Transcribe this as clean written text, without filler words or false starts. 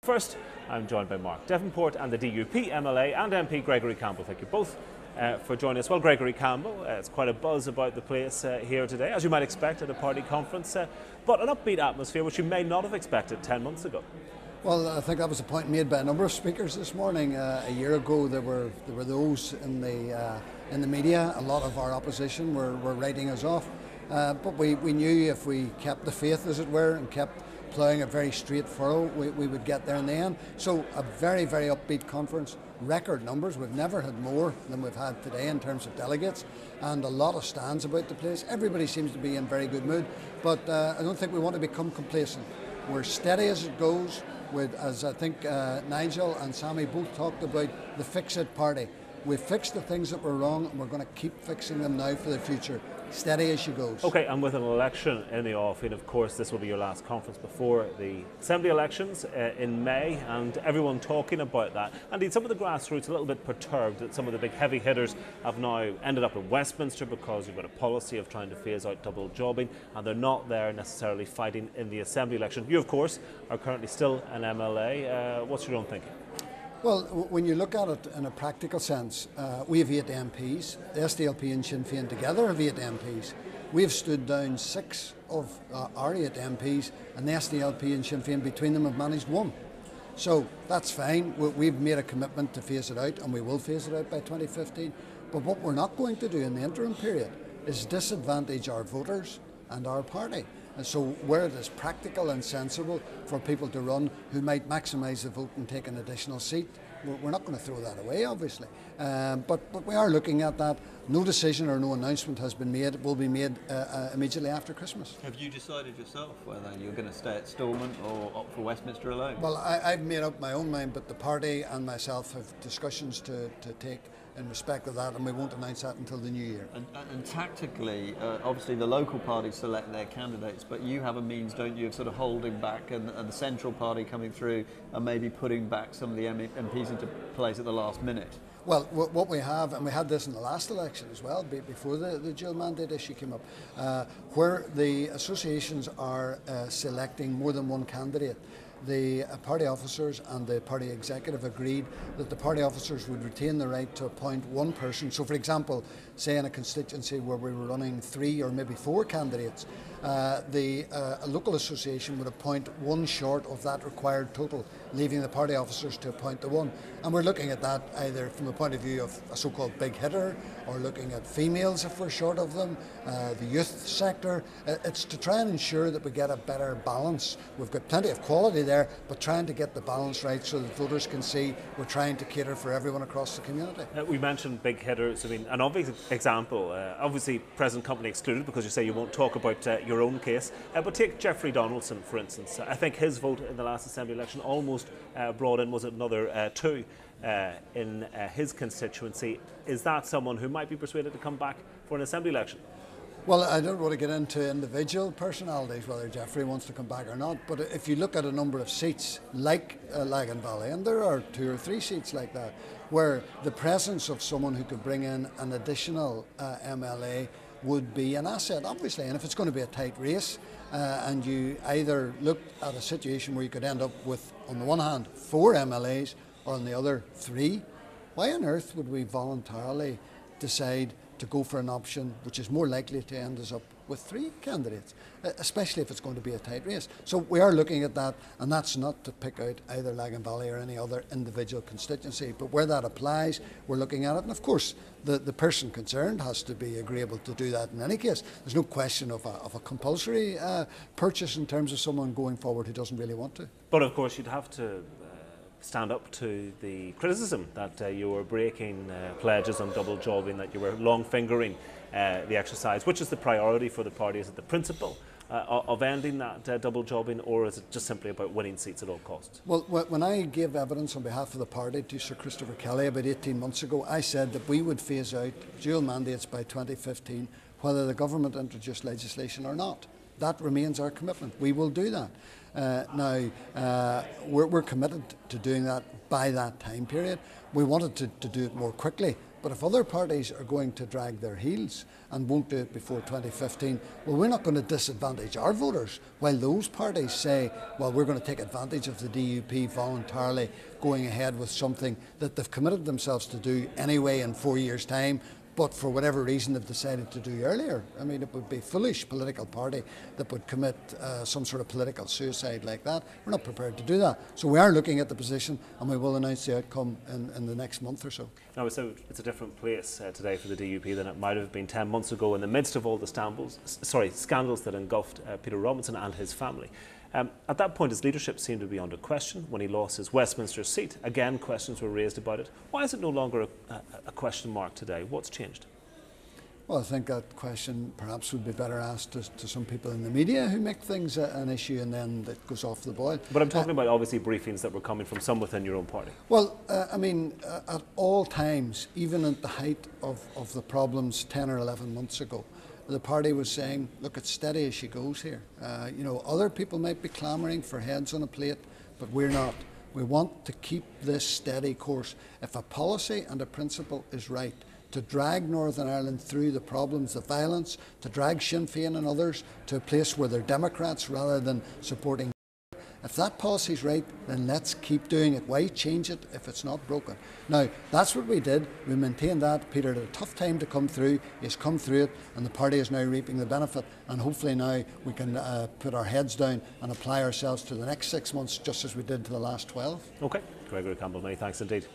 First, I'm joined by Mark Devonport and the DUP MLA and MP Gregory Campbell. Thank you both for joining us. Well, Gregory Campbell, it's quite a buzz about the place here today, as you might expect at a party conference, but an upbeat atmosphere which you may not have expected 10 months ago. Well, I think that was a point made by a number of speakers this morning. A year ago, there were those in the media. A lot of our opposition were writing us off, but we knew if we kept the faith, as it were, and kept ploughing a very straight furrow, we would get there in the end. So a very, very upbeat conference, record numbers. We've never had more than we've had today in terms of delegates, and a lot of stands about the place. Everybody seems to be in very good mood, but I don't think we want to become complacent. We're steady as it goes, with, as I think Nigel and Sammy both talked about, the fix-it party. We've fixed the things that were wrong, and we're going to keep fixing them now for the future. Steady as she goes. Okay, and with an election in the offing, of course, this will be your last conference before the Assembly elections in May, and everyone talking about that. Indeed, some of the grassroots a little bit perturbed that some of the big heavy hitters have now ended up in Westminster because you've got a policy of trying to phase out double jobbing, and they're not there necessarily fighting in the Assembly election. You, of course, are currently still an MLA. What's your own thinking? Well, when you look at it in a practical sense, we have 8 MPs. The SDLP and Sinn Féin together have 8 MPs. We have stood down 6 of our 8 MPs, and the SDLP and Sinn Féin between them have managed 1. So that's fine. We've made a commitment to phase it out, and we will phase it out by 2015. But what we're not going to do in the interim period is disadvantage our voters and our party. And so where it is practical and sensible for people to run who might maximise the vote and take an additional seat, we're not going to throw that away, obviously. But we are looking at that. No decision or no announcement has been made. It will be made immediately after Christmas. Have you decided yourself whether you're going to stay at Stormont or opt for Westminster alone? Well, I've made up my own mind, but the party and myself have discussions to take in respect of that, and we won't announce that until the new year. And tactically, obviously the local parties select their candidates, but you have a means, don't you, of sort of holding back and the central party coming through and maybe putting back some of the MPs into place at the last minute? Well, what we have, and we had this in the last election as well, before the dual mandate issue came up, where the associations are selecting more than one candidate. The party officers and the party executive agreed that the party officers would retain the right to appoint one person. So, for example, say in a constituency where we were running 3 or maybe 4 candidates, a local association would appoint one short of that required total, leaving the party officers to appoint the one. And we're looking at that either from the point of view of a so-called big hitter, or looking at females if we're short of them, the youth sector. It's to try and ensure that we get a better balance. We've got plenty of quality there, but trying to get the balance right so that voters can see we're trying to cater for everyone across the community. We mentioned big hitters. I mean, an obvious example, obviously present company excluded because you say you won't talk about your own case, but take Jeffrey Donaldson, for instance. I think his vote in the last Assembly election almost brought in, was it another 2 in his constituency. Is that someone who might be persuaded to come back for an Assembly election? Well, I don't want to get into individual personalities, whether Jeffrey wants to come back or not, but if you look at a number of seats like Lagan Valley, and there are 2 or 3 seats like that, where the presence of someone who could bring in an additional MLA would be an asset, obviously. And if it's going to be a tight race, and you either look at a situation where you could end up with, on the one hand, 4 MLAs, or on the other 3, why on earth would we voluntarily decide to go for an option which is more likely to end us up with 3 candidates, especially if it's going to be a tight race? So we are looking at that, and that's not to pick out either Lagan Valley or any other individual constituency, but where that applies, we're looking at it. And of course, the person concerned has to be agreeable to do that in any case. There's no question of a compulsory purchase in terms of someone going forward who doesn't really want to. But of course, you'd have to stand up to the criticism that you were breaking pledges on double jobbing, that you were long fingering the exercise. Which is the priority for the party? Is it the principle of ending that double jobbing, or is it just simply about winning seats at all costs? Well, when I gave evidence on behalf of the party to Sir Christopher Kelly about 18 months ago, I said that we would phase out dual mandates by 2015, whether the government introduced legislation or not. That remains our commitment. We will do that. Now, we're committed to doing that by that time period. We wanted to do it more quickly, But if other parties are going to drag their heels and won't do it before 2015, well, we're not going to disadvantage our voters, while those parties say, well, we're going to take advantage of the DUP voluntarily going ahead with something that they've committed themselves to do anyway in 4 years' time, but for whatever reason they've decided to do earlier. I mean, it would be a foolish political party that would commit some sort of political suicide like that. We're not prepared to do that. So we are looking at the position, and we will announce the outcome in the next month or so. Now, so it's a different place today for the DUP than it might have been 10 months ago in the midst of all the scandals that engulfed Peter Robinson and his family. At that point, his leadership seemed to be under question when he lost his Westminster seat. Again, questions were raised about it. Why is it no longer a question mark today? What's changed? Well, I think that question perhaps would be better asked to some people in the media who make things an issue and then it goes off the boil. But I'm talking about obviously briefings that were coming from some within your own party. Well, I mean, at all times, even at the height of the problems 10 or 11 months ago, the party was saying, look, it's steady as she goes here. You know, other people might be clamouring for heads on a plate, but we're not. We want to keep this steady course. If a policy and a principle is right, to drag Northern Ireland through the problems, the violence, to drag Sinn Féin and others to a place where they're Democrats rather than supporting. If that policy is right, then let's keep doing it. Why change it if it's not broken? Now, that's what we did. We maintained that. Peter had a tough time to come through. He's come through it, and the party is now reaping the benefit. And hopefully now we can put our heads down and apply ourselves to the next 6 months, just as we did to the last 12. OK. Gregory Campbell, many thanks indeed.